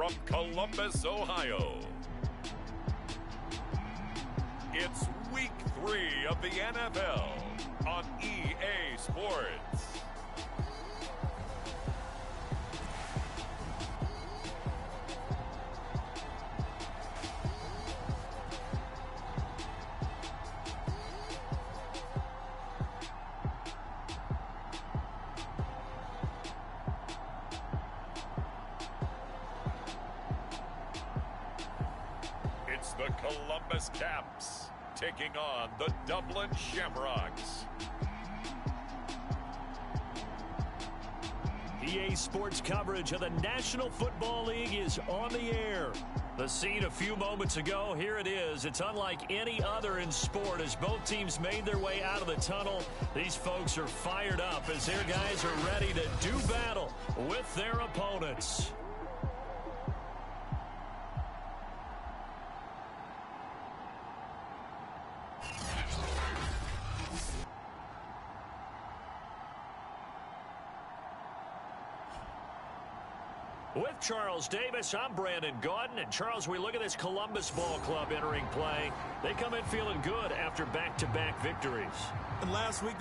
from Columbus, Ohio. It's Week 3 of the NFL on EA Sports. It's the Columbus Caps taking on the Dublin Shamrocks. EA Sports coverage of the National Football League is on the air. The scene a few moments ago, here it is. It's unlike any other in sport as both teams made their way out of the tunnel. These folks are fired up as their guys are ready to do battle with their opponents. With Charles Davis, I'm Brandon Gaudin. And Charles, we look at this Columbus Ball Club entering play. They come in feeling good after back-to-back victories. And last week,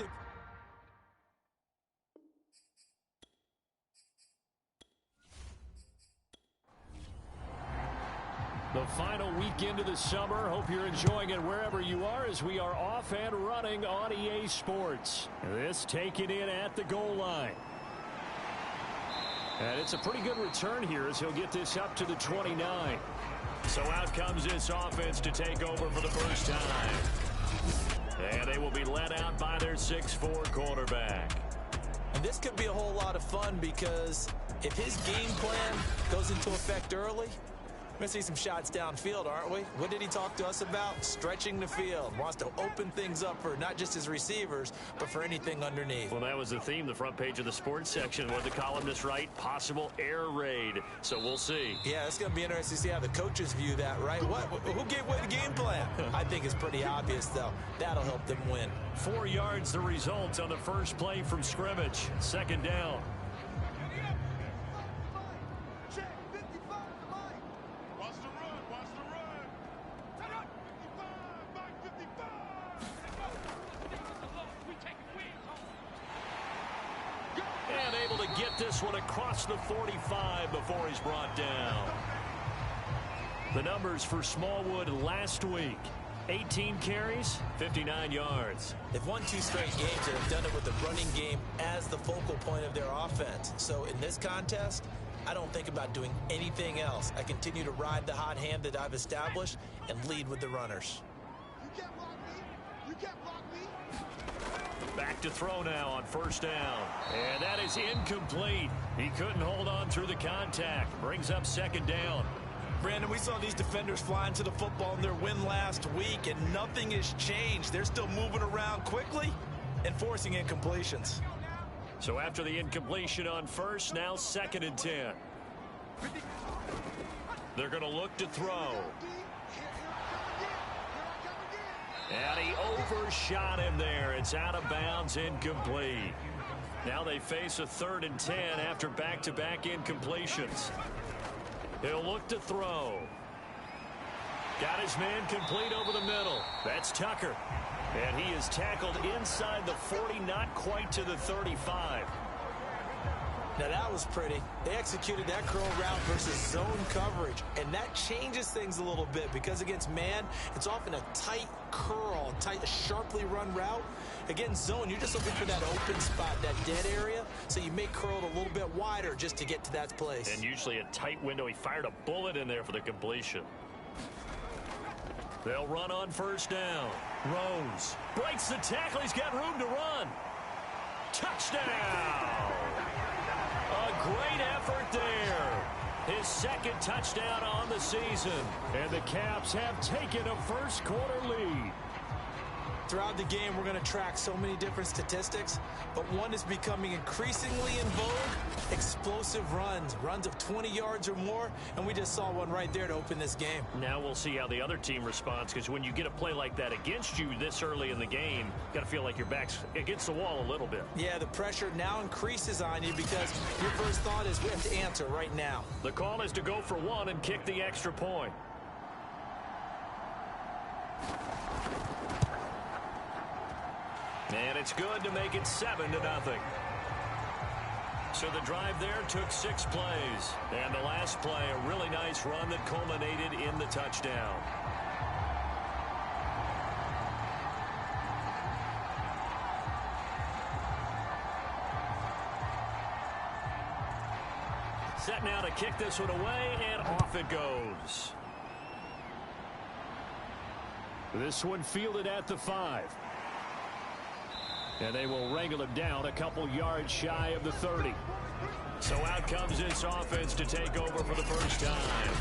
The final weekend of the summer. Hope you're enjoying it wherever you are as we are off and running on EA Sports. This taken in at the goal line. And it's a pretty good return here as he'll get this up to the 29. So out comes this offense to take over for the first time. And they will be led out by their 6'4" quarterback. and this could be a whole lot of fun because if his game plan goes into effect early, we're going to see some shots downfield, aren't we? What did he talk to us about? Stretching the field. Wants to open things up for not just his receivers, but for anything underneath. Well, that was the theme, the front page of the sports section. What the columnists write, possible air raid. So we'll see. Yeah, it's going to be interesting to see how the coaches view that, right? Who gave away the game plan? I think it's pretty obvious, though. That'll help them win. 4 yards the result on the first play from scrimmage. Second down. And able to get this one across the 45 before he's brought down. The numbers for Smallwood last week. 18 carries, 59 yards. They've won 2 straight games and have done it with the running game as the focal point of their offense. So in this contest, I don't think about doing anything else. I continue to ride the hot hand that I've established and lead with the runners. You can't block me. You can't block me. Back to throw now on first down. And that is incomplete. He couldn't hold on through the contact. Brings up second down. Brandon, we saw these defenders flying to the football in their win last week, and nothing has changed. They're still moving around quickly and forcing incompletions. So after the incompletion on first, now 2nd and 10. They're going to look to throw. And he overshot him there. It's out of bounds, incomplete. Now they face a 3rd and 10 after back-to-back incompletions. He'll look to throw. Got his man complete over the middle. That's Tucker. And he is tackled inside the 40, not quite to the 35. Now that was pretty. They executed that curl route versus zone coverage, and that changes things a little bit because against man, it's often a tight curl, tight, sharply run route. Against zone, you're just looking for that open spot, that dead area, so you may curl it a little bit wider just to get to that place. And usually a tight window. He fired a bullet in there for the completion. They'll run on first down. Rose breaks the tackle. He's got room to run. Touchdown! A great effort there. His 2nd touchdown on the season. And the Caps have taken a first quarter lead. Throughout the game, we're going to track so many different statistics, but one is becoming increasingly in vogue: explosive runs, runs of 20 yards or more, and we just saw one right there to open this game. Now we'll see how the other team responds, because when you get a play like that against you this early in the game, got to feel like your back's against the wall a little bit. Yeah, the pressure now increases on you because your first thought is we have to answer right now. The call is to go for one and kick the extra point. And it's good to make it 7-0. So the drive there took 6 plays. And the last play, a really nice run that culminated in the touchdown. Set now to kick this one away, and off it goes. This one fielded at the 5. And they will wrangle him down a couple yards shy of the 30. So out comes this offense to take over for the first time.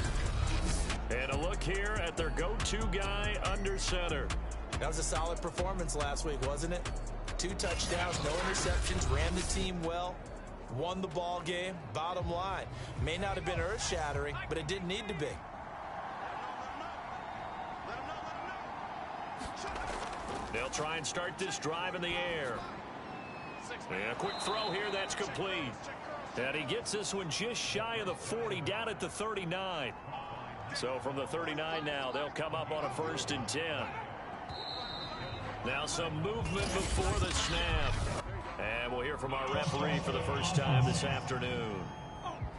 And a look here at their go-to guy under center. That was a solid performance last week, wasn't it? 2 touchdowns, no interceptions, ran the team well, won the ball game. Bottom line, may not have been earth-shattering, but it didn't need to be. They'll try and start this drive in the air. And a quick throw here, that's complete. And he gets this one just shy of the 40, down at the 39. So from the 39 now, they'll come up on a 1st and 10. Now some movement before the snap. And we'll hear from our referee for the first time this afternoon.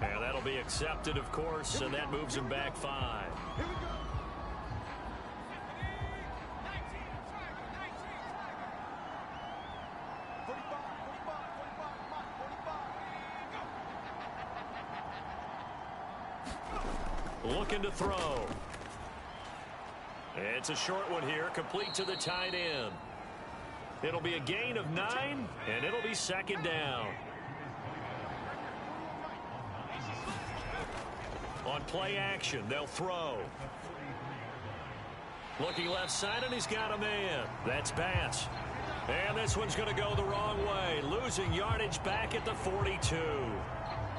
And that'll be accepted, of course, and that moves him back 5. Looking to throw. It's a short one here, complete to the tight end. It'll be a gain of 9, and it'll be 2nd down. On play action, they'll throw. Looking left side, and he's got a man. That's Bass. And this one's going to go the wrong way, losing yardage back at the 42.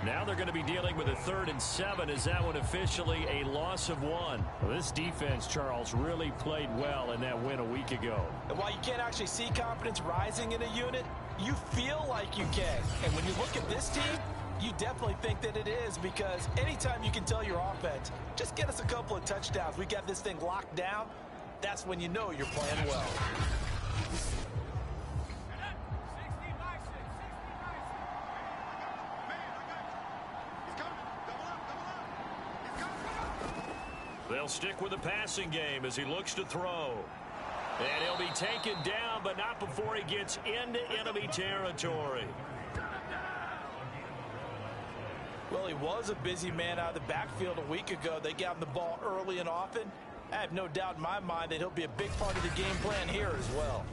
Now they're going to be dealing with a 3rd and 7. Is that one officially a loss of 1? Well, this defense, Charles, really played well in that win a week ago. And while you can't actually see confidence rising in a unit, you feel like you can. And when you look at this team, you definitely think that it is, because anytime you can tell your offense, just get us a couple of touchdowns, we got this thing locked down, that's when you know you're playing well. They'll stick with the passing game as he looks to throw. And he'll be taken down, but not before he gets into enemy territory. Well, he was a busy man out of the backfield a week ago. They got him the ball early and often. I have no doubt in my mind that he'll be a big part of the game plan here as well.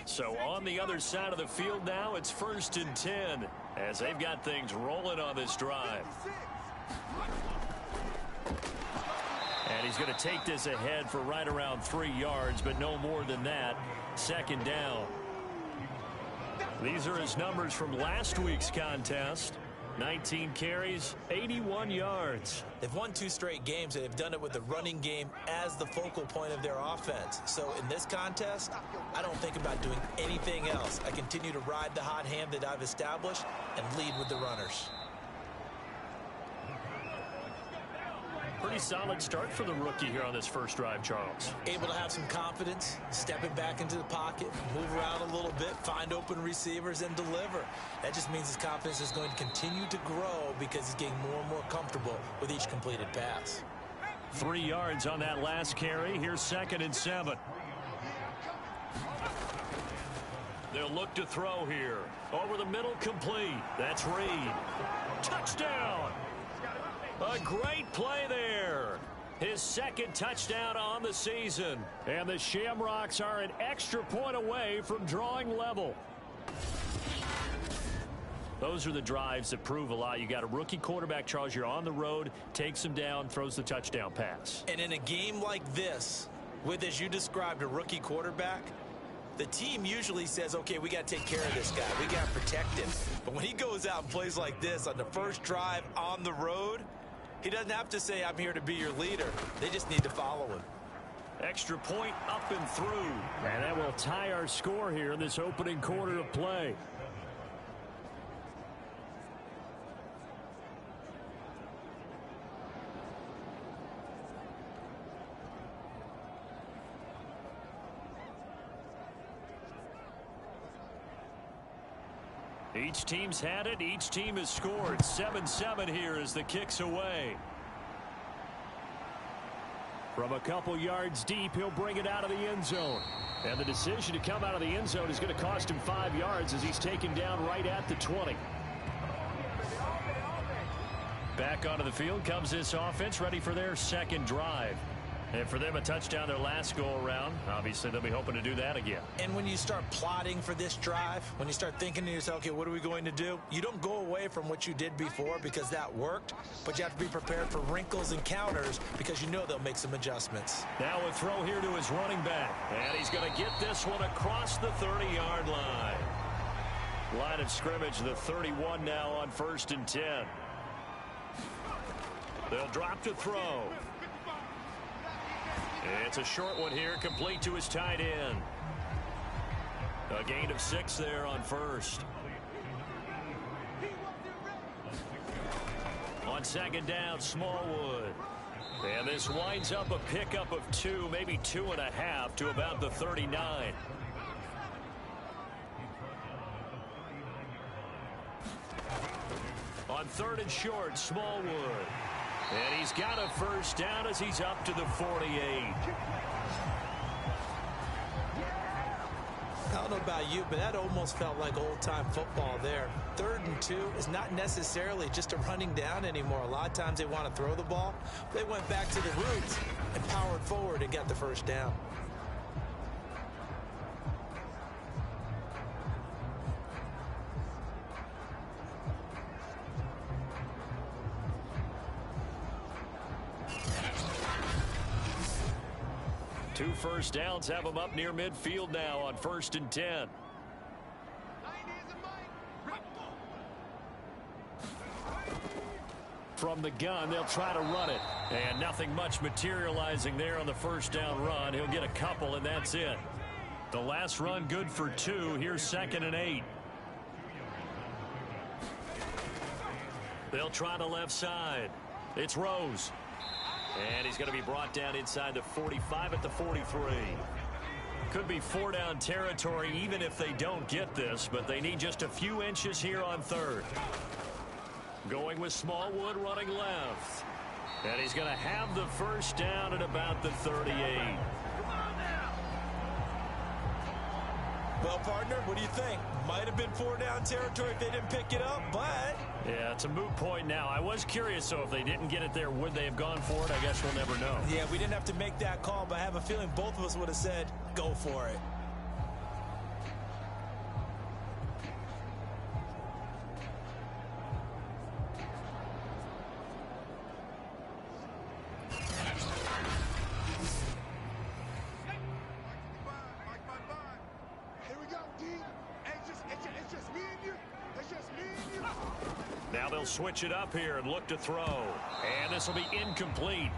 So on the other side of the field now, it's 1st and 10 as they've got things rolling on this drive. And he's going to take this ahead for right around 3 yards, but no more than that. 2nd down. These are his numbers from last week's contest. 19 carries, 81 yards. They've won 2 straight games, and they've done it with the running game as the focal point of their offense. So in this contest, I don't think about doing anything else. I continue to ride the hot hand that I've established and lead with the runners. Pretty solid start for the rookie here on this first drive, Charles. Able to have some confidence, stepping back into the pocket, move around a little bit, find open receivers, and deliver. That just means his confidence is going to continue to grow because he's getting more and more comfortable with each completed pass. 3 yards on that last carry. Here's 2nd and 7. They'll look to throw here. Over the middle, complete. That's Reed. Touchdown! A great play there. His 2nd touchdown on the season. And the Shamrocks are an extra point away from drawing level. Those are the drives that prove a lot. You got a rookie quarterback, Charles. You're on the road, takes him down, throws the touchdown pass. And in a game like this, with, as you described, a rookie quarterback, the team usually says, okay, we got to take care of this guy. We got to protect him. But when he goes out and plays like this on the first drive on the road, he doesn't have to say, I'm here to be your leader. They just need to follow him. Extra point up and through. And that will tie our score here in this opening quarter of play. Each team's had it. Each team has scored. 7-7 here as the kick's away. From a couple yards deep, he'll bring it out of the end zone. And the decision to come out of the end zone is going to cost him 5 yards as he's taken down right at the 20. Back onto the field comes this offense, ready for their second drive. And for them, a touchdown their last go-around. Obviously, they'll be hoping to do that again. And when you start plotting for this drive, when you start thinking to yourself, okay, what are we going to do? You don't go away from what you did before because that worked, but you have to be prepared for wrinkles and counters because you know they'll make some adjustments. Now a throw here to his running back. And he's going to get this one across the 30-yard line. Line of scrimmage, the 31 now on 1st and 10. They'll drop to throw. It's a short one here, complete to his tight end. A gain of 6 there on 1st. On 2nd down, Smallwood. And this winds up a pickup of 2, maybe 2.5 to about the 39. On 3rd and short, Smallwood. And he's got a first down as he's up to the 48. I don't know about you, but that almost felt like old-time football there. 3rd and 2 is not necessarily just a running down anymore. A lot of times they want to throw the ball. They went back to the roots and powered forward and got the first down. Two first downs have him up near midfield now on 1st and 10. From the gun, they'll try to run it. And nothing much materializing there on the first down run. He'll get a couple, and that's it. The last run good for 2. Here's 2nd and 8. They'll try the left side. It's Rose. And he's going to be brought down inside the 45 at the 43. Could be 4-down territory even if they don't get this, but they need just a few inches here on 3rd. Going with Smallwood running left. And he's going to have the first down at about the 38. Well, partner, what do you think? Might have been 4-down territory if they didn't pick it up, but... Yeah, it's a moot point now. I was curious, so if they didn't get it there, would they have gone for it? I guess we'll never know. Yeah, we didn't have to make that call, but I have a feeling both of us would have said, go for it. Now they'll switch it up here and look to throw. And this will be incomplete.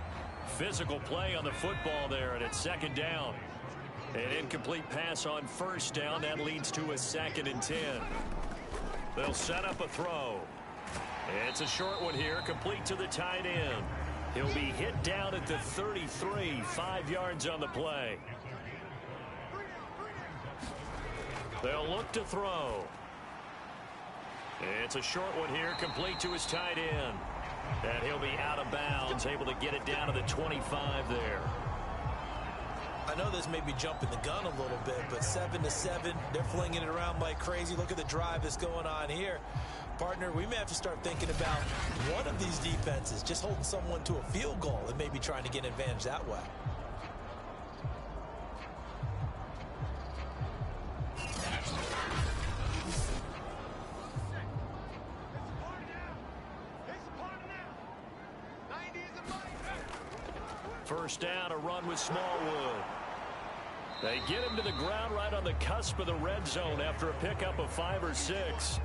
Physical play on the football there, and it's 2nd down. An incomplete pass on 1st down. That leads to a 2nd and 10. They'll set up a throw. It's a short one here, complete to the tight end. He'll be hit down at the 33, 5 yards on the play. They'll look to throw. It's a short one here, complete to his tight end. And he'll be out of bounds, able to get it down to the 25 there. I know this may be jumping the gun a little bit, but 7-7, they're flinging it around like crazy. Look at the drive that's going on here. Partner, we may have to start thinking about one of these defenses just holding someone to a field goal and maybe trying to get an advantage that way. first down, a run with Smallwood. They get him to the ground right on the cusp of the red zone after a pickup of 5 or 6.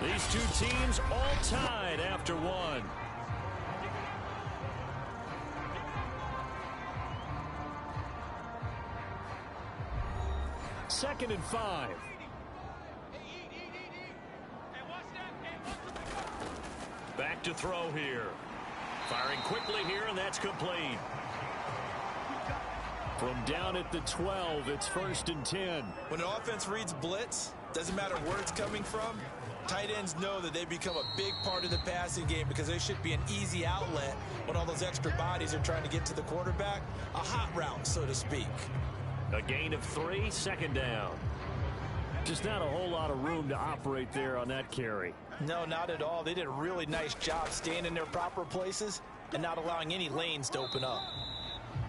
These two teams all tied after one. Second and 5. Back to throw here. Firing quickly here, and that's complete. From down at the 12, it's 1st and 10. When an offense reads blitz, doesn't matter where it's coming from, tight ends know that they become a big part of the passing game because they should be an easy outlet when all those extra bodies are trying to get to the quarterback. A hot route, so to speak. A gain of 3, second down. Just not a whole lot of room to operate there on that carry. No, not at all. They did a really nice job staying in their proper places and not allowing any lanes to open up.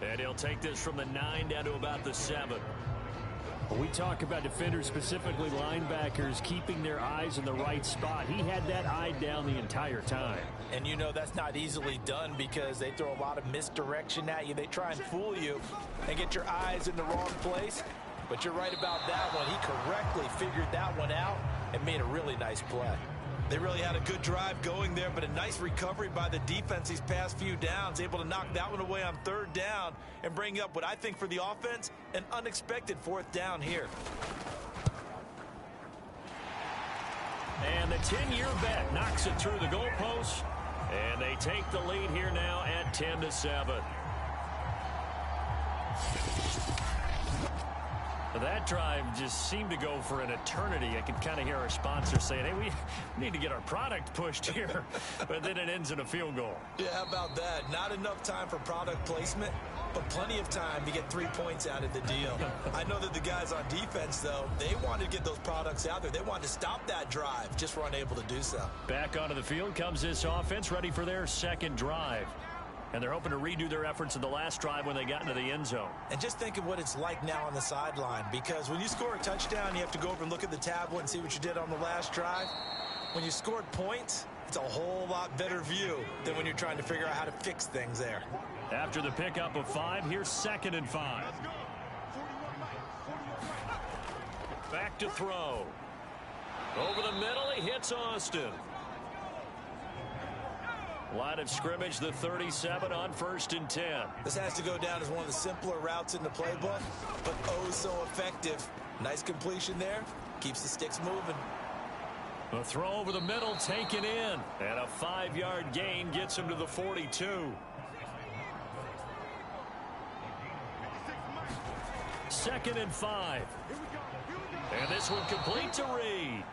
And he'll take this from the 9 down to about the 7. When we talk about defenders, specifically linebackers, keeping their eyes in the right spot, he had that eye down the entire time. And you know that's not easily done because they throw a lot of misdirection at you. They try and fool you and get your eyes in the wrong place. But you're right about that one. He correctly figured that one out and made a really nice play. They really had a good drive going there, but a nice recovery by the defense these past few downs, able to knock that one away on 3rd down and bring up what I think for the offense, an unexpected 4th down here. And the 10-year bet knocks it through the goalpost, and they take the lead here now at 10-7. That drive just seemed to go for an eternity. I could kind of hear our sponsor saying, hey, we need to get our product pushed here. But then it ends in a field goal. Yeah, how about that? Not enough time for product placement, but plenty of time to get 3 points out of the deal. I know that the guys on defense, though, they wanted to get those products out there. They wanted to stop that drive, just were unable to do so. Back onto the field comes this offense, ready for their second drive. And they're hoping to redo their efforts in the last drive when they got into the end zone. And just think of what it's like now on the sideline, because when you score a touchdown, you have to go over and look at the tablet and see what you did on the last drive. When you scored points, it's a whole lot better view than when you're trying to figure out how to fix things there. After the pickup of 5, here's 2nd and 5. Back to throw. Over the middle, he hits Austin. Line of scrimmage, the 37 on 1st and 10. This has to go down as one of the simpler routes in the playbook, but oh so effective. Nice completion there. Keeps the sticks moving. A throw over the middle taken in. And a 5-yard gain gets him to the 42. Second and 5. And this one complete to Reed.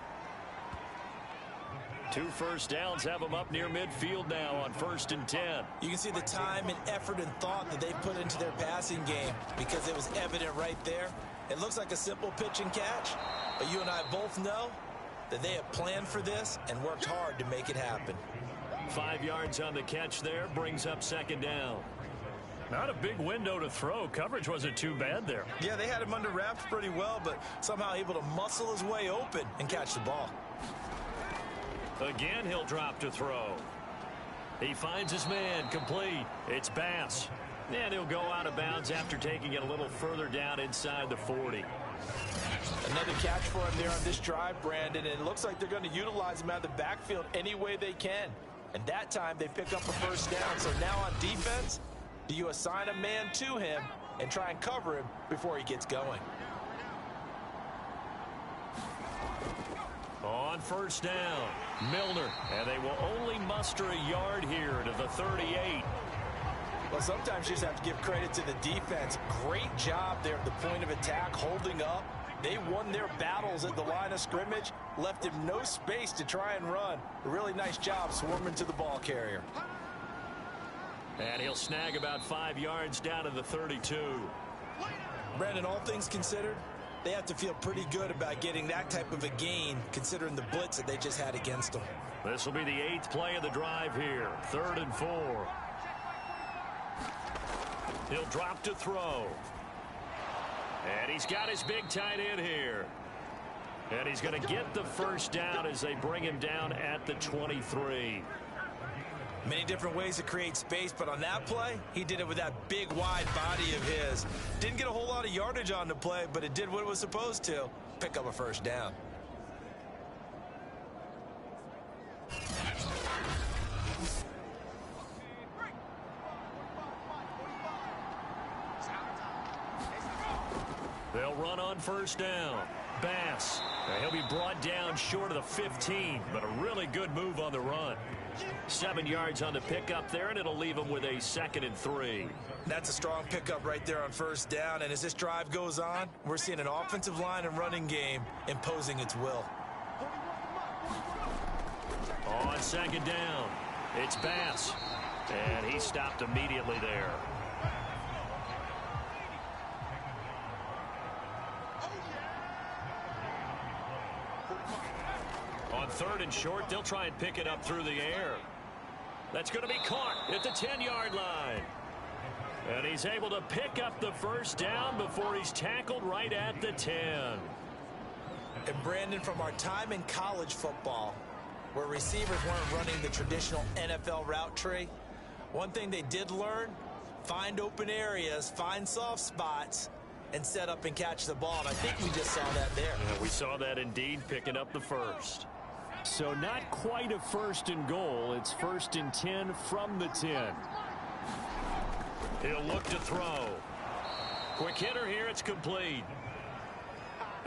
2 first downs have them up near midfield now on 1st and 10. You can see the time and effort and thought that they put into their passing game because it was evident right there. It looks like a simple pitch and catch, but you and I both know that they have planned for this and worked hard to make it happen. 5 yards on the catch there brings up 2nd down. Not a big window to throw. Coverage wasn't too bad there. Yeah, they had him under wraps pretty well, but somehow able to muscle his way open and catch the ball. Again, he'll drop to throw. He finds his man, complete. It's Bass. And he'll go out of bounds after taking it a little further down inside the 40. Another catch for him there on this drive, Brandon, and it looks like they're going to utilize him out of the backfield any way they can. And that time they pick up a 1st down. So now on defense, do you assign a man to him and try and cover him before he gets going? On 1st down, Milner, and they will only muster a yard here to the 38. Well, sometimes you just have to give credit to the defense. Great job there at the point of attack, holding up. They won their battles at the line of scrimmage, left him no space to try and run. A really nice job swarming to the ball carrier. And he'll snag about 5 yards down to the 32. Brandon, all things considered, they have to feel pretty good about getting that type of a gain, considering the blitz that they just had against them. This will be the 8th play of the drive here. 3rd and 4. He'll drop to throw. And he's got his big tight end here. And he's going to get the first down as they bring him down at the 23. Many different ways to create space, but on that play, he did it with that big, wide body of his. Didn't get a whole lot of yardage on the play, but it did what it was supposed to. Pick up a first down. They'll run on first down. Bass. He'll be brought down short of the 15, but a really good move on the run. 7 yards on the pickup there, and it'll leave him with a 2nd and 3. That's a strong pickup right there on first down, and as this drive goes on, we're seeing an offensive line and running game imposing its will. On 2nd down, it's Bass, and he stopped immediately there. On 3rd and short, they'll try and pick it up through the air. That's going to be caught at the 10-yard line. And he's able to pick up the first down before he's tackled right at the 10. And Brandon, from our time in college football, where receivers weren't running the traditional NFL route tree, one thing they did learn, find open areas, find soft spots, and set up and catch the ball. And I think we just saw that there. Yeah, we saw that indeed, picking up the first. So not quite a 1st and goal. It's 1st and 10 from the 10. He'll look to throw. Quick hitter here. It's complete.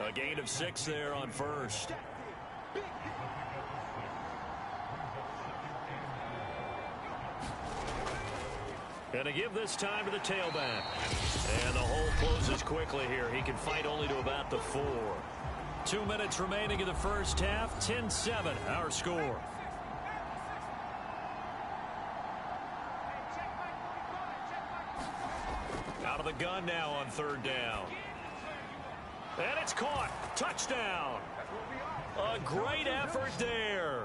A gain of 6 there on first. And to give this time to the tailback. And the hole closes quickly here. He can fight only to about the 4. 2 minutes remaining in the first half. 10-7, our score. Out of the gun now on 3rd down. And it's caught. Touchdown. A great effort there.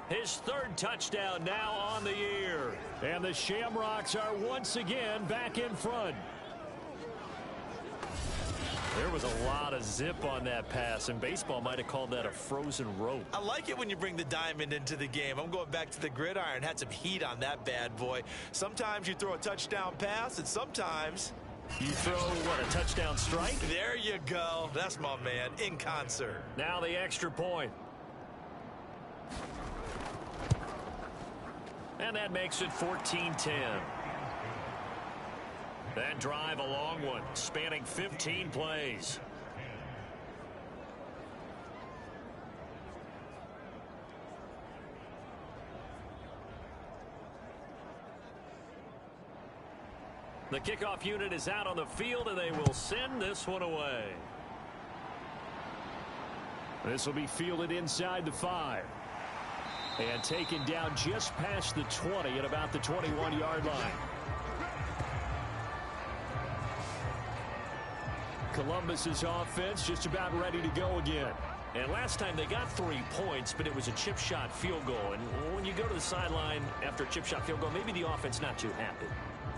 His 3rd touchdown now on the year. And the Shamrocks are once again back in front. There was a lot of zip on that pass, and baseball might have called that a frozen rope. I like it when you bring the diamond into the game. I'm going back to the gridiron. Had some heat on that bad boy. Sometimes you throw a touchdown pass, and sometimes you throw, what, a touchdown strike? There you go. That's my man, in concert. Now the extra point. And that makes it 14-10. That drive, a long one, spanning 15 plays. The kickoff unit is out on the field, and they will send this one away. This will be fielded inside the 5. And taken down just past the 20 at about the 21-yard line. Columbus's offense just about ready to go again. And last time they got 3 points, but it was a chip shot field goal. And when you go to the sideline after a chip shot field goal, maybe the offense not too happy.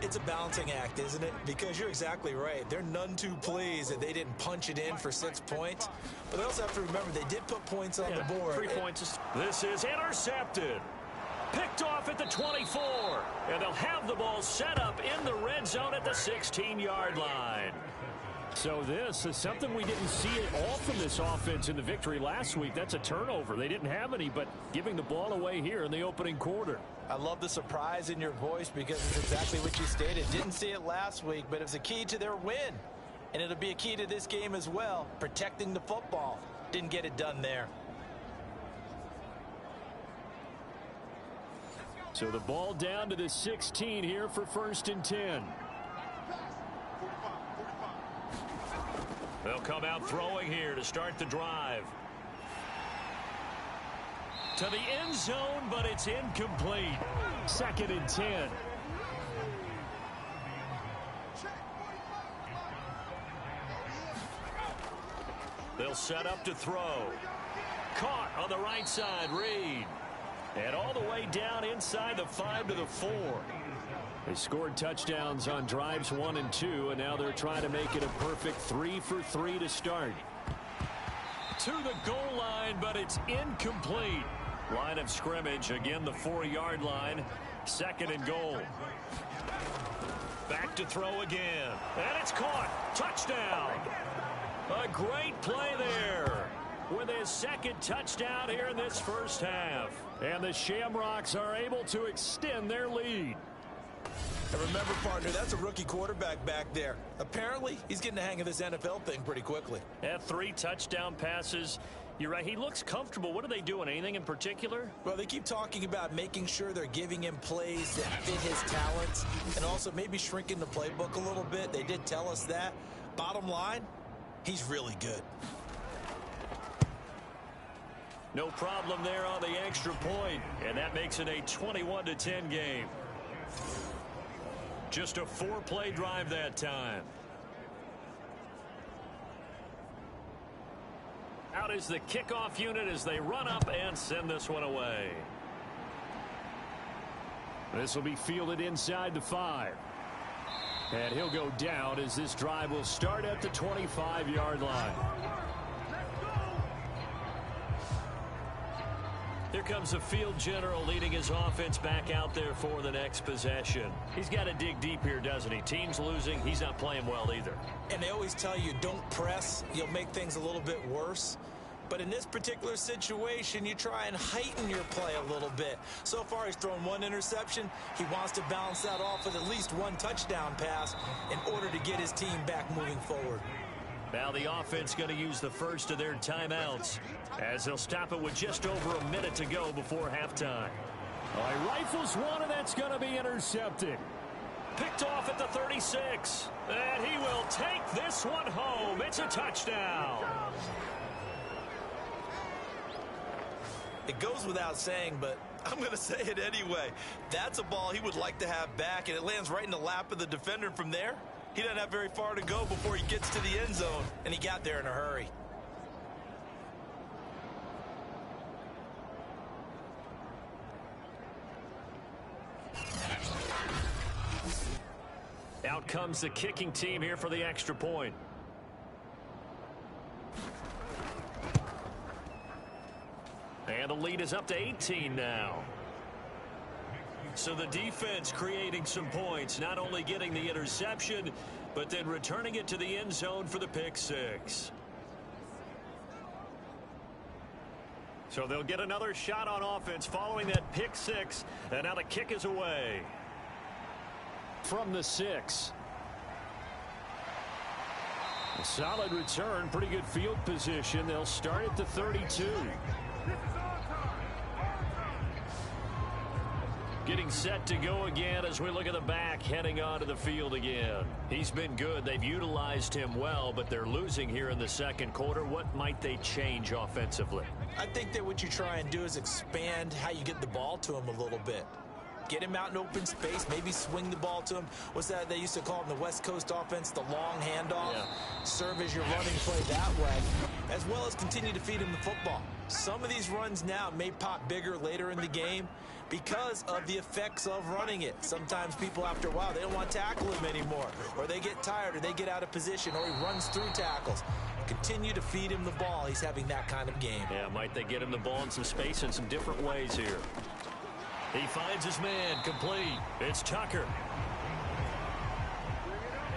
It's a balancing act, isn't it? Because you're exactly right. They're none too pleased that they didn't punch it in for 6 points. But they also have to remember they did put points on the board. 3 points. This is intercepted. Picked off at the 24. And they'll have the ball set up in the red zone at the 16-yard line. So this is something we didn't see at all from this offense in the victory last week. That's a turnover. They didn't have any, but giving the ball away here in the opening quarter. I love the surprise in your voice because it's exactly what you stated. Didn't see it last week, but it was a key to their win. And it'll be a key to this game as well, protecting the football. Didn't get it done there. So the ball down to the 16 here for 1st and 10. They'll come out throwing here to start the drive. To the end zone, but it's incomplete. 2nd and 10. They'll set up to throw. Caught on the right side, Reed. And all the way down inside the 5 to the 4. They scored touchdowns on drives 1 and 2, and now they're trying to make it a perfect 3 for 3 to start. To the goal line, but it's incomplete. Line of scrimmage, again the 4-yard line. 2nd and goal. Back to throw again. And it's caught. Touchdown. A great play there with his 2nd touchdown here in this first half. And the Shamrocks are able to extend their lead. And remember, partner, that's a rookie quarterback back there. Apparently, he's getting the hang of this NFL thing pretty quickly. At 3 touchdown passes. You're right. He looks comfortable. What are they doing? Anything in particular? Well, they keep talking about making sure they're giving him plays that fit his talents and also maybe shrinking the playbook a little bit. They did tell us that. Bottom line, he's really good. No problem there on the extra point, and that makes it a 21-10 game. Just a 4-play drive that time. Out is the kickoff unit as they run up and send this one away. This will be fielded inside the 5. And he'll go down as this drive will start at the 25-yard line. Here comes the field general leading his offense back out there for the next possession. He's got to dig deep here, doesn't he? Team's losing. He's not playing well either. And they always tell you don't press. You'll make things a little bit worse. But in this particular situation, you try and heighten your play a little bit. So far, he's thrown 1 interception. He wants to balance that off with at least 1 touchdown pass in order to get his team back moving forward. Now the offense going to use the first of their timeouts as they'll stop it with just over a minute to go before halftime. He rifles one, and that's going to be intercepted. Picked off at the 36. And he will take this one home. It's a touchdown. It goes without saying, but I'm going to say it anyway. That's a ball he would like to have back, and it lands right in the lap of the defender from there. He doesn't have very far to go before he gets to the end zone, and he got there in a hurry. Out comes the kicking team here for the extra point. And the lead is up to 18 now. So the defense creating some points, not only getting the interception, but then returning it to the end zone for the pick 6. So they'll get another shot on offense following that pick 6, and now the kick is away. From the 6. A solid return, pretty good field position. They'll start at the 32. Getting set to go again as we look at the back heading onto the field again. He's been good. They've utilized him well, but they're losing here in the second quarter. What might they change offensively? I think that what you try and do is expand how you get the ball to him a little bit. Get him out in open space, maybe swing the ball to him. What's that they used to call in the West Coast offense, the long handoff? Yeah. Serve as your running play that way, as well as continue to feed him the football. Some of these runs now may pop bigger later in the game because of the effects of running it. Sometimes people, after a while, they don't want to tackle him anymore, or they get tired, or they get out of position, or he runs through tackles. Continue to feed him the ball. He's having that kind of game. Yeah, might they get him the ball in some space in some different ways here. He finds his man, complete. It's Tucker.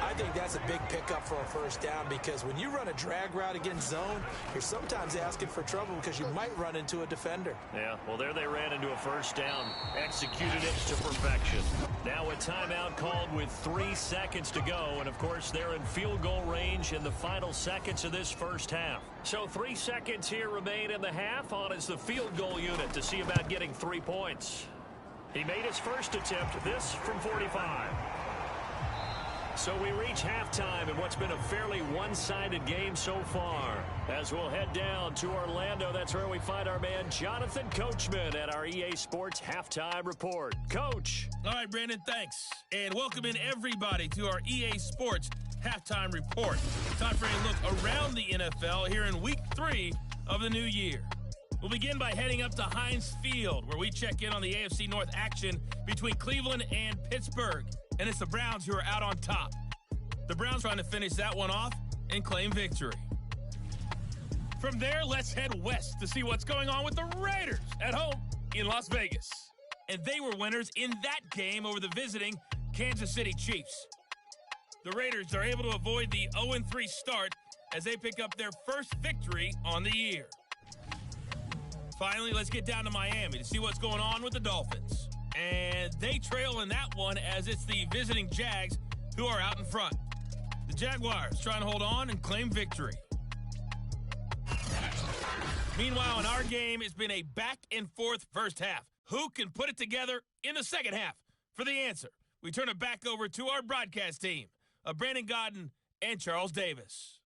I think that's a big pickup for a first down because when you run a drag route against zone, you're sometimes asking for trouble because you might run into a defender. Yeah, well, there they ran into a first down. Executed it to perfection. Now a timeout called with 3 seconds to go, and, of course, they're in field goal range in the final seconds of this first half. So 3 seconds here remain in the half. On is the field goal unit to see about getting 3 points. He made his first attempt, this from 45. So we reach halftime in what's been a fairly one-sided game so far. As we'll head down to Orlando, that's where we find our man Jonathan Coachman at our EA Sports Halftime Report. Coach. All right, Brandon, thanks. And welcome in everybody to our EA Sports Halftime Report. Time for a look around the NFL here in Week 3 of the new year. We'll begin by heading up to Heinz Field, where we check in on the AFC North action between Cleveland and Pittsburgh. And it's the Browns who are out on top. The Browns trying to finish that one off and claim victory. From there, let's head west to see what's going on with the Raiders at home in Las Vegas. And they were winners in that game over the visiting Kansas City Chiefs. The Raiders are able to avoid the 0-3 start as they pick up their first victory on the year. Finally, let's get down to Miami to see what's going on with the Dolphins. And they trail in that one as it's the visiting Jags who are out in front. The Jaguars trying to hold on and claim victory. Meanwhile, in our game, it's been a back-and-forth first half. Who can put it together in the second half? For the answer, we turn it back over to our broadcast team of Brandon Godden and Charles Davis.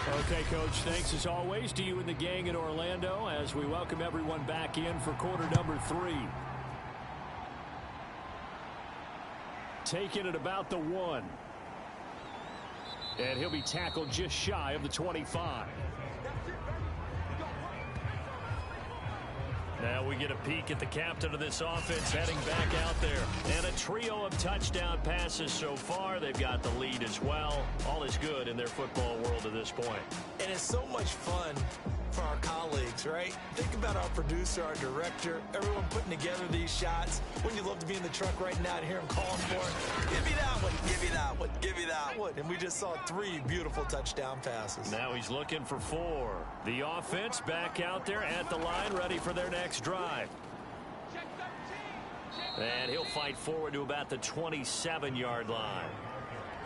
Okay, Coach, thanks as always to you and the gang in Orlando as we welcome everyone back in for quarter number 3. Taking it about the 1. And he'll be tackled just shy of the 25. Now we get a peek at the captain of this offense heading back out there. And a trio of touchdown passes so far. They've got the lead as well. All is good in their football world at this point. And it's so much fun for our colleagues, right? Think about our producer, our director, everyone putting together these shots. Wouldn't you love to be in the truck right now and hear him calling for it? Give me that one, give me that one, give me that one. And we just saw 3 beautiful touchdown passes. Now he's looking for 4. The offense back out there at the line, ready for their next drive. And he'll fight forward to about the 27-yard line.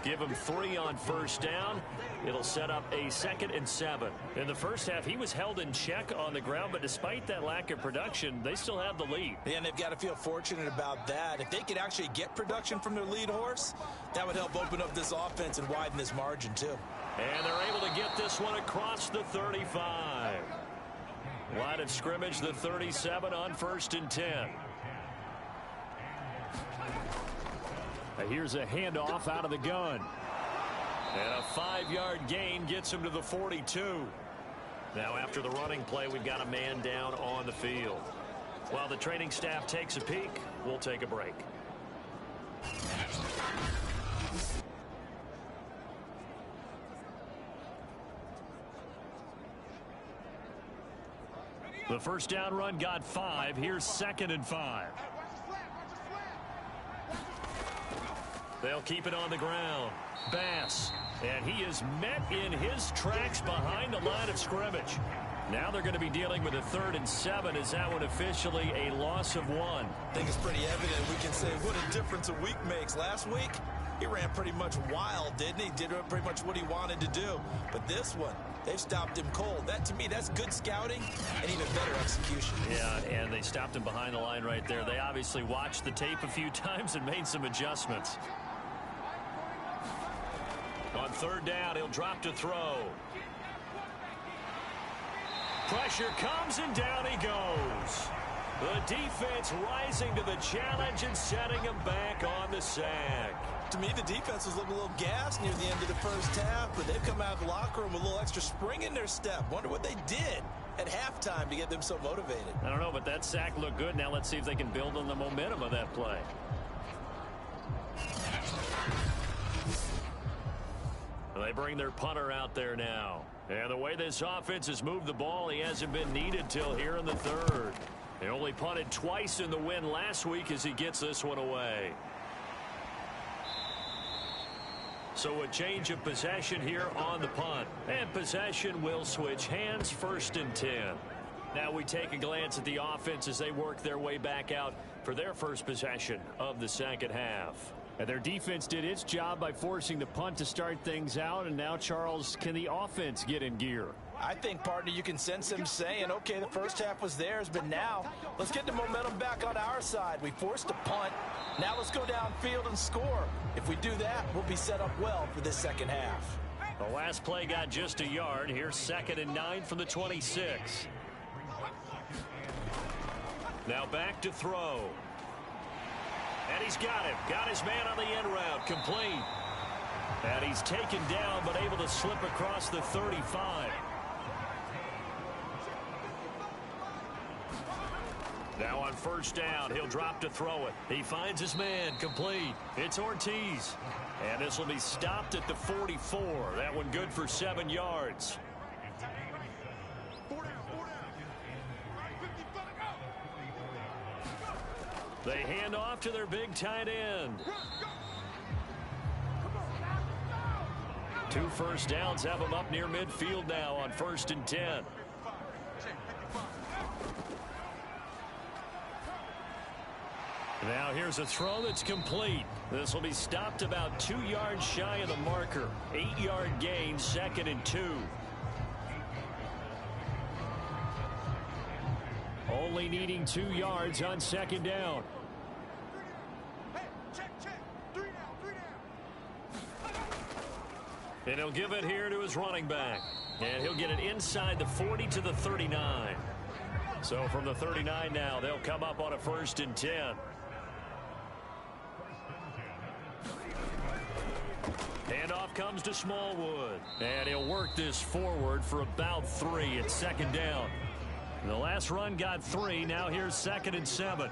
Give him 3 on first down. It'll set up a 2nd and 7. In the first half, he was held in check on the ground, but despite that lack of production, they still have the lead. Yeah, and they've got to feel fortunate about that. If they could actually get production from their lead horse, that would help open up this offense and widen this margin, too. And they're able to get this one across the 35. Line of scrimmage, the 37 on 1st and 10. Here's a handoff out of the gun. And a 5-yard gain gets him to the 42. Now after the running play, we've got a man down on the field. While the training staff takes a peek, we'll take a break. The first down run got 5. Here's 2nd and 5. They'll keep it on the ground. Bass. And he is met in his tracks behind the line of scrimmage. Now they're going to be dealing with a 3rd and 7. Is that one officially a loss of 1? I think it's pretty evident. We can say what a difference a week makes. Last week, he ran pretty much wild, didn't he? Did pretty much what he wanted to do. But this one, they've stopped him cold. That, to me, that's good scouting and even better execution. Yeah, and they stopped him behind the line right there. They obviously watched the tape a few times and made some adjustments. On 3rd down, he'll drop to throw. Pressure comes, and down he goes. The defense rising to the challenge and setting him back on the sack. To me, the defense was looking a little gassed near the end of the first half, but they've come out of the locker room with a little extra spring in their step. Wonder what they did at halftime to get them so motivated. I don't know, but that sack looked good. Now let's see if they can build on the momentum of that play. They bring their punter out there now. And the way this offense has moved the ball, he hasn't been needed till here in the 3rd. They only punted twice in the win last week as he gets this one away. So a change of possession here on the punt. And possession will switch hands, 1st and 10. Now we take a glance at the offense as they work their way back out for their first possession of the second half. And their defense did its job by forcing the punt to start things out. And now, Charles, can the offense get in gear? I think, partner, you can sense them saying, okay, the first half was theirs, but now let's get the momentum back on our side. We forced a punt. Now let's go downfield and score. If we do that, we'll be set up well for this second half. The last play got just a yard. Here's 2nd and 9 from the 26. Now back to throw. And he's got him. Got his man on the end route. Complete. And he's taken down but able to slip across the 35. Now on first down, he'll drop to throw it. He finds his man. Complete. It's Ortiz. And this will be stopped at the 44. That one good for 7 yards. They hand off to their big tight end. 2 first downs have them up near midfield now on 1st and 10. Now here's a throw that's complete. This will be stopped about 2 yards shy of the marker. 8-yard gain, 2nd and 2. Only needing 2 yards on 2nd down. And he'll give it here to his running back. And he'll get it inside the 40 to the 39. So from the 39 now, they'll come up on a 1st and 10. Handoff comes to Smallwood. And he'll work this forward for about 3 at 2nd down. The last run got 3. Now here's 2nd and 7.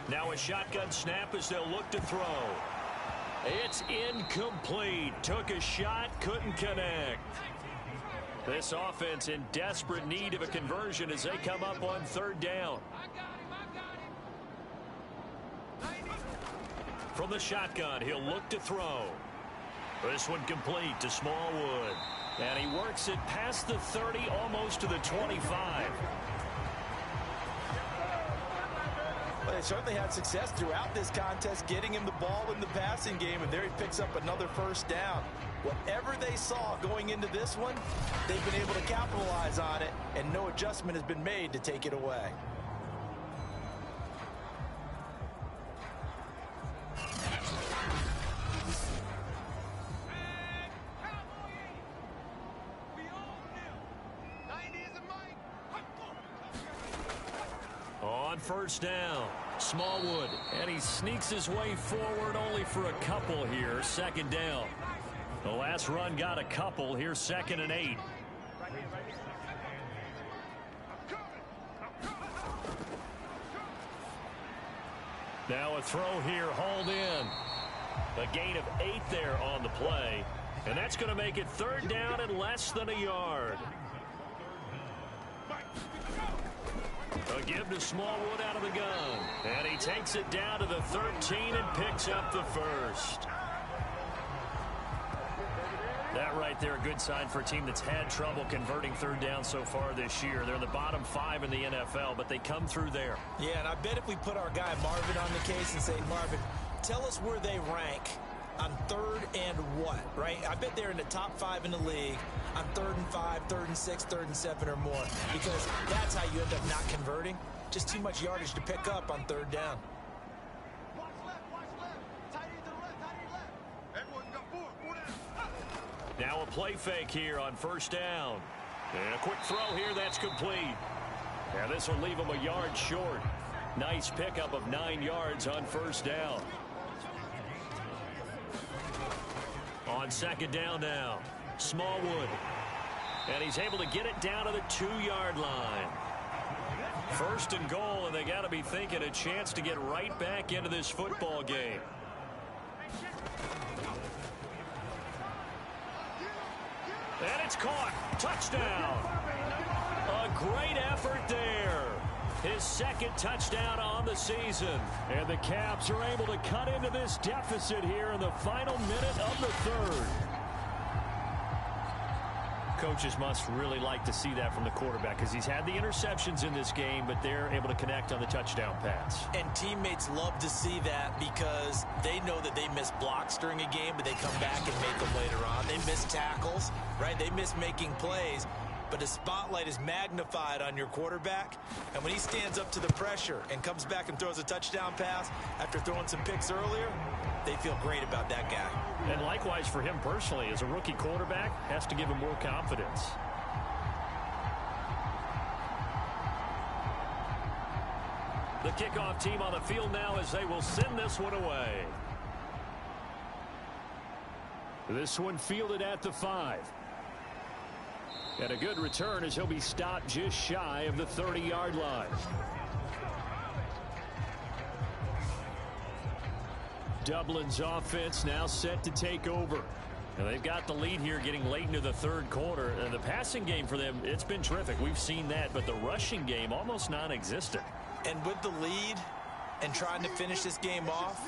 Now a shotgun snap as they'll look to throw. It's incomplete. Took a shot, couldn't connect. This offense in desperate need of a conversion as they come up on 3rd down. From the shotgun, he'll look to throw. This one complete to Smallwood. And he works it past the 30, almost to the 25. Well, they certainly had success throughout this contest, getting him the ball in the passing game, and there he picks up another 1st down. Whatever they saw going into this one, they've been able to capitalize on it, and no adjustment has been made to take it away. On 1st down, Smallwood, and he sneaks his way forward only for a couple here. 2nd down. The last run got a couple. Here's 2nd and 8. Now a throw here, hauled in. A gain of 8 there on the play. And that's going to make it 3rd down and less than a yard. A give to Smallwood out of the gun. And he takes it down to the 13 and picks up the 1st. That right there, a good sign for a team that's had trouble converting 3rd down so far this year. They're in the bottom 5 in the NFL, but they come through there. Yeah, and I bet if we put our guy Marvin on the case and say, Marvin, tell us where they rank on 3rd and what, right? I bet they're in the top 5 in the league on 3rd and 5, 3rd and 6, 3rd and 7 or more, because that's how you end up not converting. Just too much yardage to pick up on 3rd down. Watch left, tight end to the left, tight end left. Everyone got 4 down. Now a play fake here on 1st down. And a quick throw here, that's complete. Now this will leave him a yard short. Nice pickup of 9 yards on 1st down. On 2nd down now, Smallwood. And he's able to get it down to the 2-yard line. 1st and goal, and they got to be thinking a chance to get right back into this football game. And it's caught. Touchdown. A great effort there. His 2nd touchdown on the season. And the Caps are able to cut into this deficit here in the final minute of the 3rd. Coaches must really like to see that from the quarterback because he's had the interceptions in this game, but they're able to connect on the touchdown pass. And teammates love to see that because they know that they miss blocks during a game, but they come back and make them later on. They miss tackles, right? They miss making plays. But the spotlight is magnified on your quarterback. And when he stands up to the pressure and comes back and throws a touchdown pass after throwing some picks earlier, they feel great about that guy. And likewise for him personally, as a rookie quarterback, has to give him more confidence. The kickoff team on the field now as they will send this one away. This one fielded at the 5. And a good return as he'll be stopped just shy of the 30-yard line. Dublin's offense now set to take over. And they've got the lead here getting late into the third quarter. And the passing game for them, it's been terrific. We've seen that, but the rushing game almost non-existent. And with the lead and trying to finish this game off,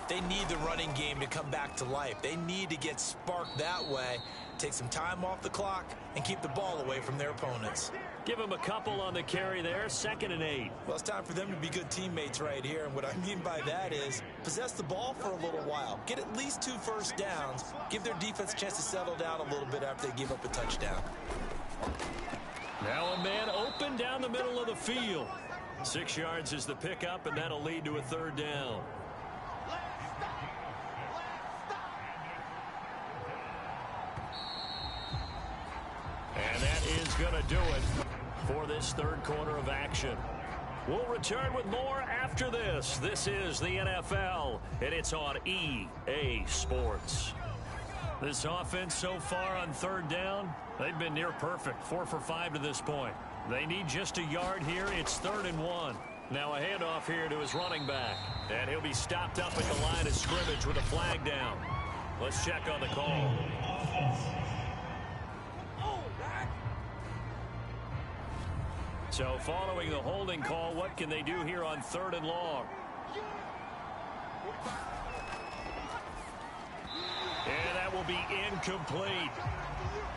they need the running game to come back to life. They need to get sparked that way, take some time off the clock, and keep the ball away from their opponents. Give them a couple on the carry there, 2nd and 8. Well, it's time for them to be good teammates right here, and what I mean by that is possess the ball for a little while, get at least 2 first downs, give their defense a chance to settle down a little bit after they give up a touchdown. Now a man open down the middle of the field. 6 yards is the pickup, and that'll lead to a 3rd down. And that is going to do it for this third quarter of action. We'll return with more after this. This is the NFL, and it's on EA Sports. This offense so far on 3rd down, they've been near perfect. 4 for 5 to this point. They need just a yard here. It's 3rd and 1. Now a handoff here to his running back. And he'll be stopped up at the line of scrimmage with a flag down. Let's check on the call. So following the holding call, what can they do here on 3rd and long? And that will be incomplete.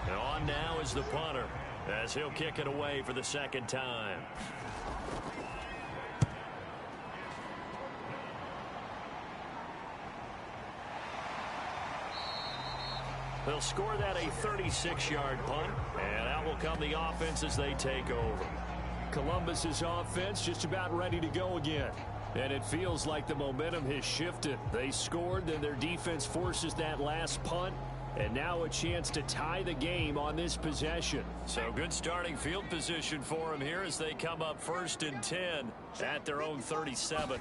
And on now is the punter, as he'll kick it away for the 2nd time. They'll score that a 36-yard punt, and out will come the offense as they take over. Columbus's offense just about ready to go again. And it feels like the momentum has shifted. They scored, then their defense forces that last punt. And now a chance to tie the game on this possession. So good starting field position for them here as they come up 1st and 10 at their own 37.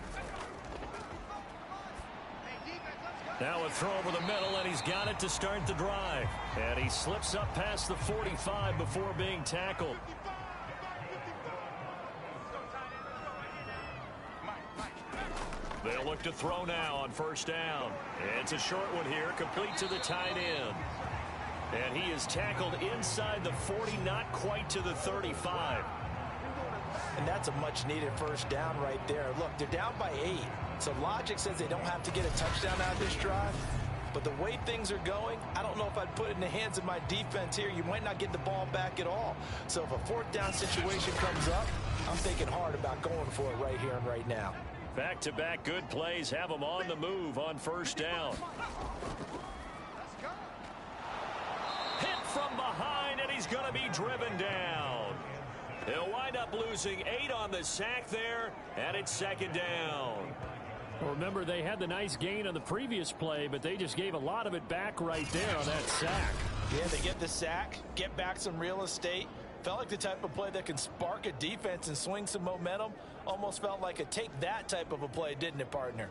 Now a throw over the middle, and he's got it to start the drive. And he slips up past the 45 before being tackled. They'll look to throw now on 1st down. It's a short one here, complete to the tight end. And he is tackled inside the 40, not quite to the 35. And that's a much-needed 1st down right there. Look, they're down by 8. So logic says they don't have to get a touchdown out of this drive. But the way things are going, I don't know if I'd put it in the hands of my defense here. You might not get the ball back at all. So if a 4th down situation comes up, I'm thinking hard about going for it right here and right now. Back-to-back good plays have them on the move on 1st down. Hit from behind, and he's going to be driven down. They'll wind up losing 8 on the sack there, and it's 2nd down. Well, remember, they had the nice gain on the previous play, but they just gave a lot of it back right there on that sack. Yeah, they get the sack, get back some real estate. Felt like the type of play that can spark a defense and swing some momentum. Almost felt like a take-that type of a play, didn't it, partner?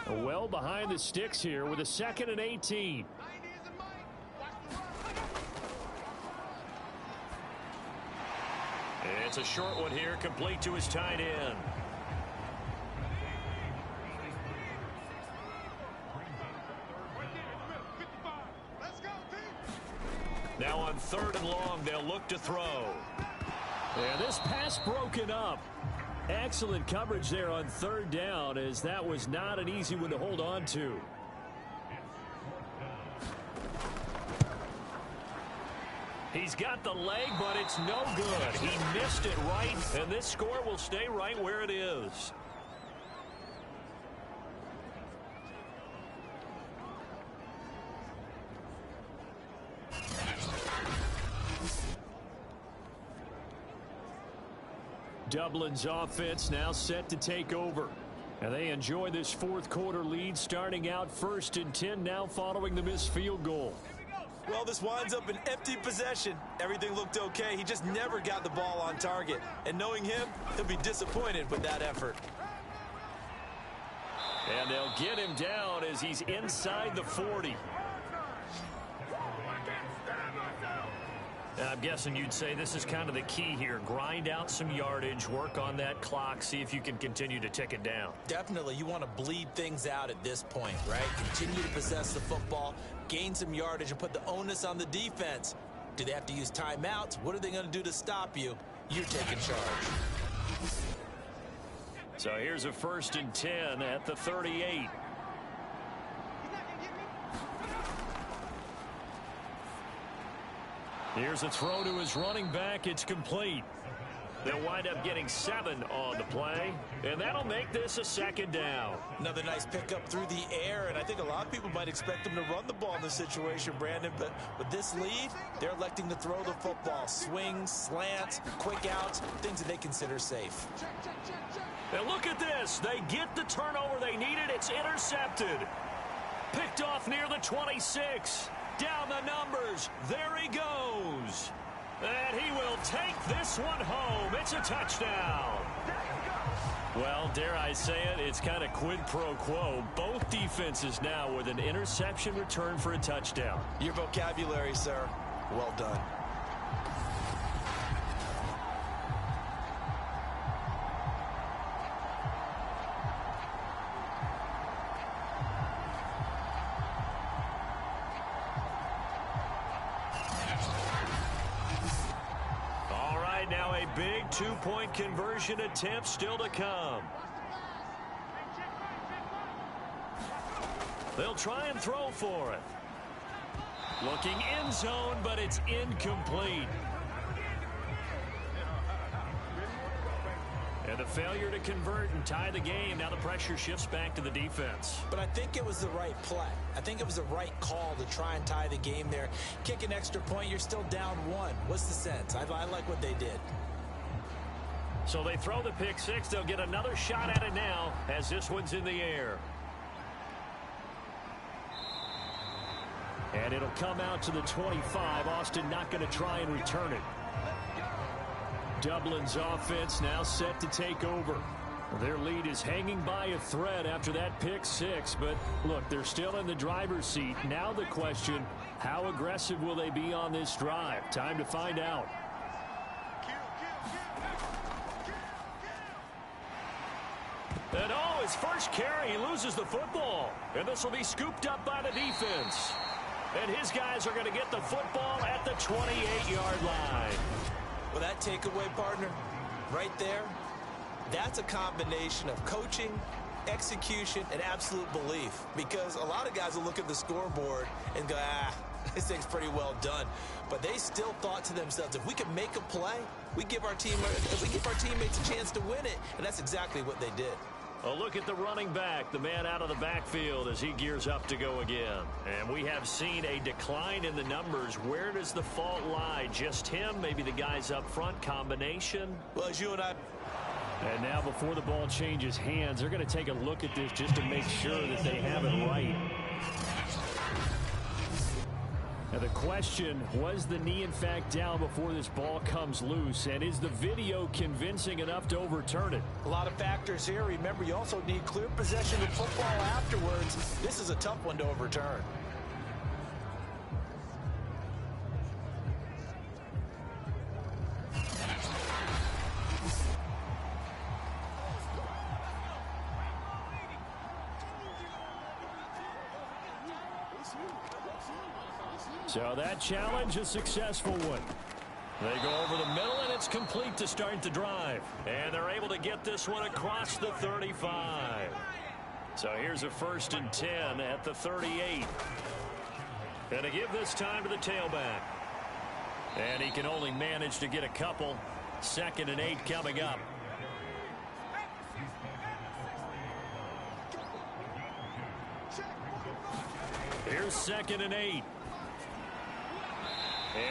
Well behind the sticks here with a 2nd and 18. It's a short one here, complete to his tight end. Now on 3rd and long, they'll look to throw. And this pass broken up. Excellent coverage there on 3rd down, as that was not an easy one to hold on to. He's got the leg, but it's no good. He missed it right, and this score will stay right where it is. Dublin's offense now set to take over. And they enjoy this 4th quarter lead, starting out 1st and 10 now following the missed field goal. Well, this winds up an empty possession. Everything looked okay. He just never got the ball on target. And knowing him, he'll be disappointed with that effort. And they'll get him down as he's inside the 40. And I'm guessing you'd say this is kind of the key here. Grind out some yardage, work on that clock, see if you can continue to tick it down. Definitely, you want to bleed things out at this point, right? Continue to possess the football, gain some yardage, and put the onus on the defense. Do they have to use timeouts? What are they going to do to stop you? You're taking charge. So here's a 1st and 10 at the 38. Here's a throw to his running back. It's complete. They'll wind up getting 7 on the play, and that'll make this a 2nd down. Another nice pickup through the air, and I think a lot of people might expect them to run the ball in this situation, Brandon, but with this lead, they're electing to throw the football. Swings, slants, quick outs, things that they consider safe. And look at this. They get the turnover they needed. It's intercepted. Picked off near the 26. Down the numbers. There he goes. And he will take this one home. It's a touchdown. Well, dare I say it, it's kind of quid pro quo. Both defenses now with an interception return for a touchdown. Your vocabulary, sir. Well done. Now a big 2-point conversion attempt still to come. They'll try and throw for it. Looking end zone, but it's incomplete. And a failure to convert and tie the game. Now the pressure shifts back to the defense. But I think it was the right play. I think it was the right call to try and tie the game there. Kick an extra point, you're still down 1. What's the sense? I like what they did. So they throw the pick 6. They'll get another shot at it now as this one's in the air. And it'll come out to the 25. Austin not going to try and return it. Dublin's offense now set to take over. Their lead is hanging by a thread after that pick 6, but look, they're still in the driver's seat. Now the question, how aggressive will they be on this drive? Time to find out. And oh, his first carry, he loses the football. And this will be scooped up by the defense. And his guys are going to get the football at the 28-yard line. Well, that takeaway, partner, right there, that's a combination of coaching, execution, and absolute belief. Because a lot of guys will look at the scoreboard and go, this thing's pretty well done. But they still thought to themselves, if we can make a play, we give our teammates a chance to win it. And that's exactly what they did. A look at the running back, the man out of the backfield as he gears up to go again. And we have seen a decline in the numbers. Where does the fault lie? Just him? Maybe the guys up front? Combination? Well, as you and I... And now before the ball changes hands, they're going to take a look at this just to make sure that they have it right. Now the question, was the knee in fact down before this ball comes loose? And is the video convincing enough to overturn it? A lot of factors here. Remember, you also need clear possession of football afterwards. This is a tough one to overturn. So that challenge, a successful one. They go over the middle, and it's complete to start the drive. And they're able to get this one across the 35. So here's a 1st and 10 at the 38. And to give this time to the tailback. And he can only manage to get a couple. 2nd and 8 coming up. Here's 2nd and 8.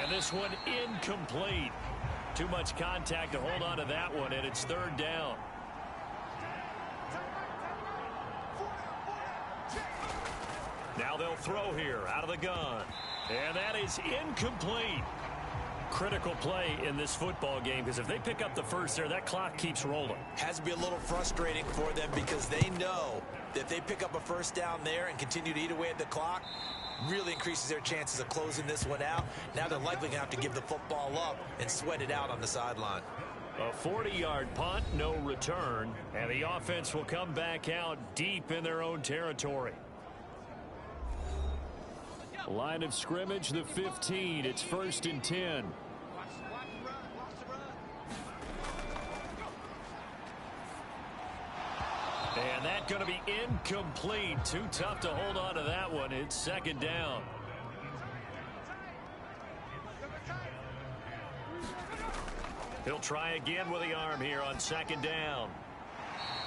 And this one incomplete. Too much contact to hold on to that one, and it's 3rd down. Now they'll throw here out of the gun. And that is incomplete. Critical play in this football game, because if they pick up the first there, that clock keeps rolling. Has to be a little frustrating for them because they know that if they pick up a first down there and continue to eat away at the clock, really increases their chances of closing this one out. Now they're likely going to have to give the football up and sweat it out on the sideline. A 40-yard punt, no return, and the offense will come back out deep in their own territory. Line of scrimmage, the 15. It's 1st and 10. And that's going to be incomplete. Too tough to hold on to that one. It's 2nd down. He'll try again with the arm here on 2nd down.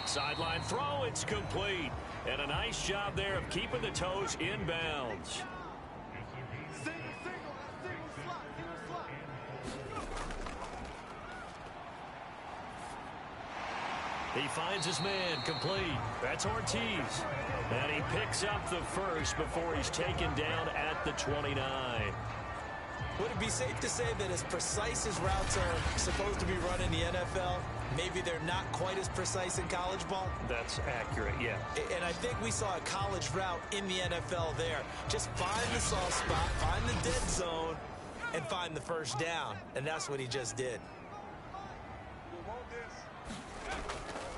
Sideline throw, it's complete. And a nice job there of keeping the toes inbounds. He finds his man, complete. That's Ortiz. And he picks up the first before he's taken down at the 29. Would it be safe to say that as precise as routes are supposed to be run in the NFL, maybe they're not quite as precise in college ball? That's accurate, yeah. And I think we saw a college route in the NFL there. Just find the soft spot, find the dead zone, and find the first down. And that's what he just did.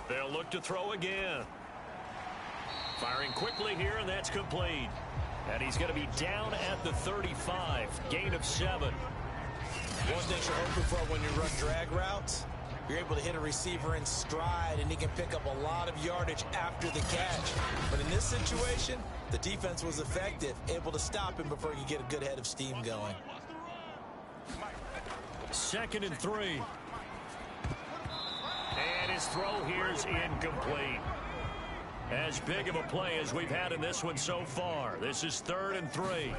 They'll look to throw again. Firing quickly here, and that's complete. And he's going to be down at the 35. Gain of 7. One thing you're hoping for when you run drag routes, you're able to hit a receiver in stride, and he can pick up a lot of yardage after the catch. But in this situation, the defense was effective, able to stop him before he could get a good head of steam going. 2nd and 3. And his throw here is incomplete. As big of a play as we've had in this one so far. This is 3rd and 3.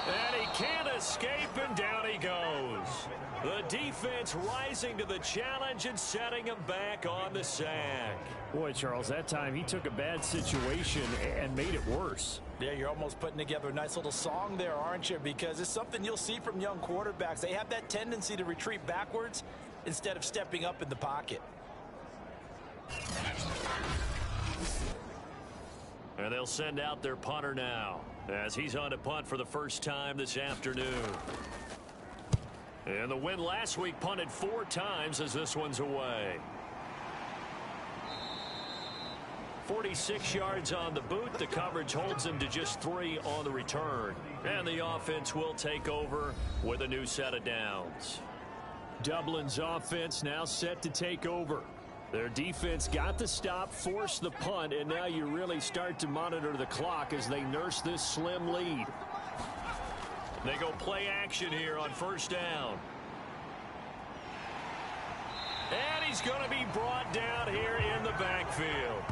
And he can't escape, and down he goes. The defense rising to the challenge and setting him back on the sack. Boy, Charles, that time he took a bad situation and made it worse. Yeah, you're almost putting together a nice little song there, aren't you? Because it's something you'll see from young quarterbacks. They have that tendency to retreat backwards instead of stepping up in the pocket. And they'll send out their punter now as he's on to punt for the first time this afternoon. And the win last week punted 4 times as this one's away. 46 yards on the boot. The coverage holds him to just 3 on the return. And the offense will take over with a new set of downs. Dublin's offense now set to take over. Their defense got the stop, forced the punt, and now you really start to monitor the clock as they nurse this slim lead. They go play action here on 1st down. And he's going to be brought down here in the backfield.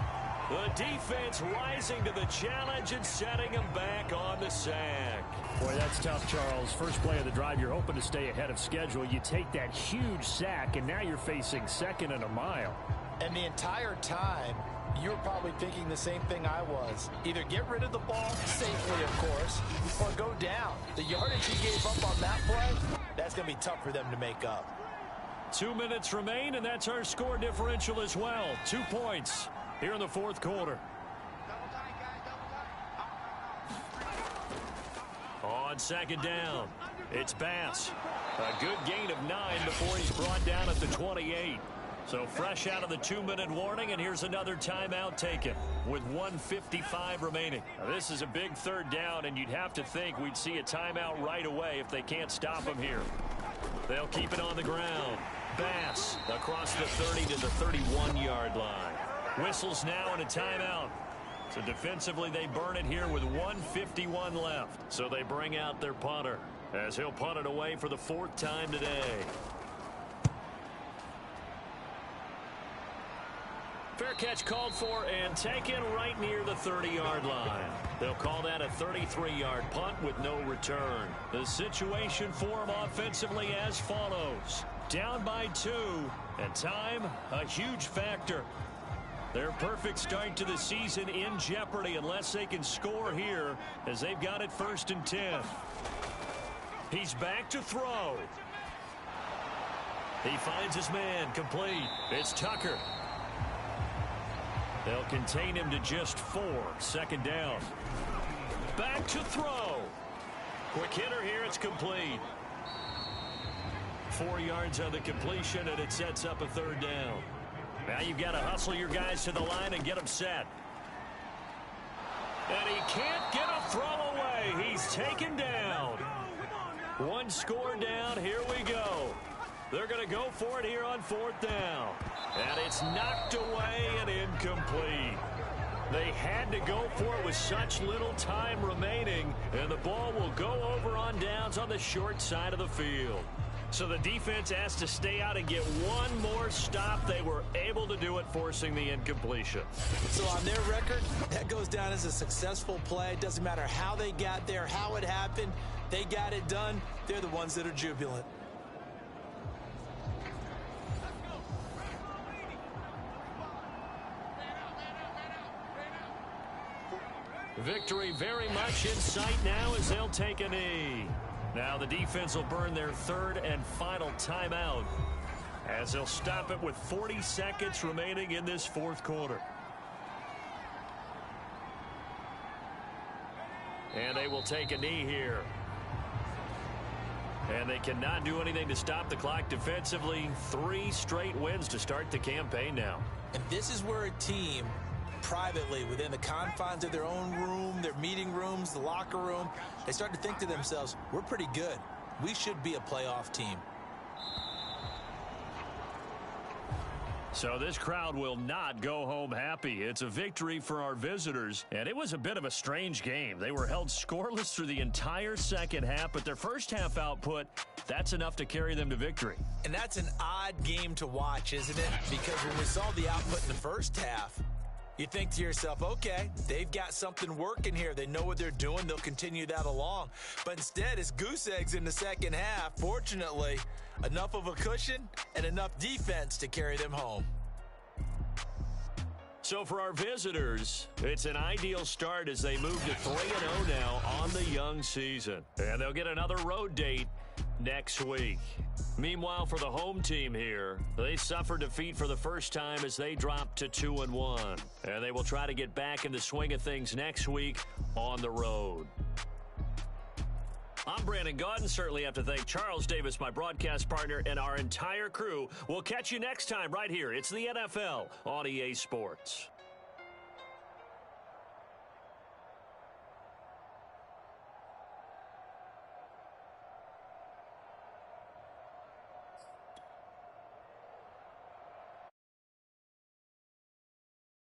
The defense rising to the challenge and setting him back on the sack. Boy, that's tough, Charles. First play of the drive, you're hoping to stay ahead of schedule. You take that huge sack, and now you're facing 2nd and a mile. And the entire time, you were probably thinking the same thing I was. Either get rid of the ball, safely of course, or go down. The yardage he gave up on that play, that's going to be tough for them to make up. 2 minutes remain, and that's our score differential as well. 2 points here in the 4th quarter. On 2nd down, it's Bass. A good gain of 9 before he's brought down at the 28. So fresh out of the 2-minute warning, and here's another timeout taken with 1:55 remaining. Now, this is a big 3rd down, and you'd have to think we'd see a timeout right away if they can't stop him here. They'll keep it on the ground. Bass across the 30 to the 31-yard line. Whistles now and a timeout. So defensively, they burn it here with 1:51 left. So they bring out their punter as he'll punt it away for the 4th time today. Fair catch called for and taken right near the 30-yard line. They'll call that a 33-yard punt with no return. The situation for them offensively as follows. Down by 2, and time a huge factor. Their perfect start to the season in jeopardy unless they can score here as they've got it 1st and 10. He's back to throw. He finds his man complete. It's Tucker. They'll contain him to just 4. 2nd down. Back to throw. Quick hitter here. It's complete. 4 yards on the completion, and it sets up a 3rd down. Now you've got to hustle your guys to the line and get them set. And he can't get a throw away. He's taken down. 1 score down. Here we go. They're going to go for it here on 4th down. And it's knocked away and incomplete. They had to go for it with such little time remaining, and the ball will go over on downs on the short side of the field. So the defense has to stay out and get one more stop. They were able to do it, forcing the incompletion. So on their record, that goes down as a successful play. It doesn't matter how they got there, how it happened. They got it done. They're the ones that are jubilant. Victory very much in sight now as they'll take a knee. Now the defense will burn their 3rd and final timeout as they'll stop it with 40 seconds remaining in this 4th quarter. And they will take a knee here. And they cannot do anything to stop the clock defensively. 3 straight wins to start the campaign now. And this is where a team privately within the confines of their own room, their meeting rooms, the locker room, they start to think to themselves, we're pretty good. We should be a playoff team. So this crowd will not go home happy. It's a victory for our visitors, and it was a bit of a strange game. They were held scoreless through the entire 2nd half, but their first half output, that's enough to carry them to victory. And that's an odd game to watch, isn't it? Because when we saw the output in the first half, you think to yourself, okay, they've got something working here. They know what they're doing. They'll continue that along. But instead, it's goose eggs in the 2nd half. Fortunately, enough of a cushion and enough defense to carry them home. So for our visitors, it's an ideal start as they move to 3-0 now on the young season. And they'll get another road date next week. Meanwhile, for the home team here, they suffered defeat for the first time as they dropped to 2-1. And they will try to get back in the swing of things next week on the road. I'm Brandon Gaudin. Certainly have to thank Charles Davis, my broadcast partner, and our entire crew. We'll catch you next time right here. It's the NFL on EA Sports.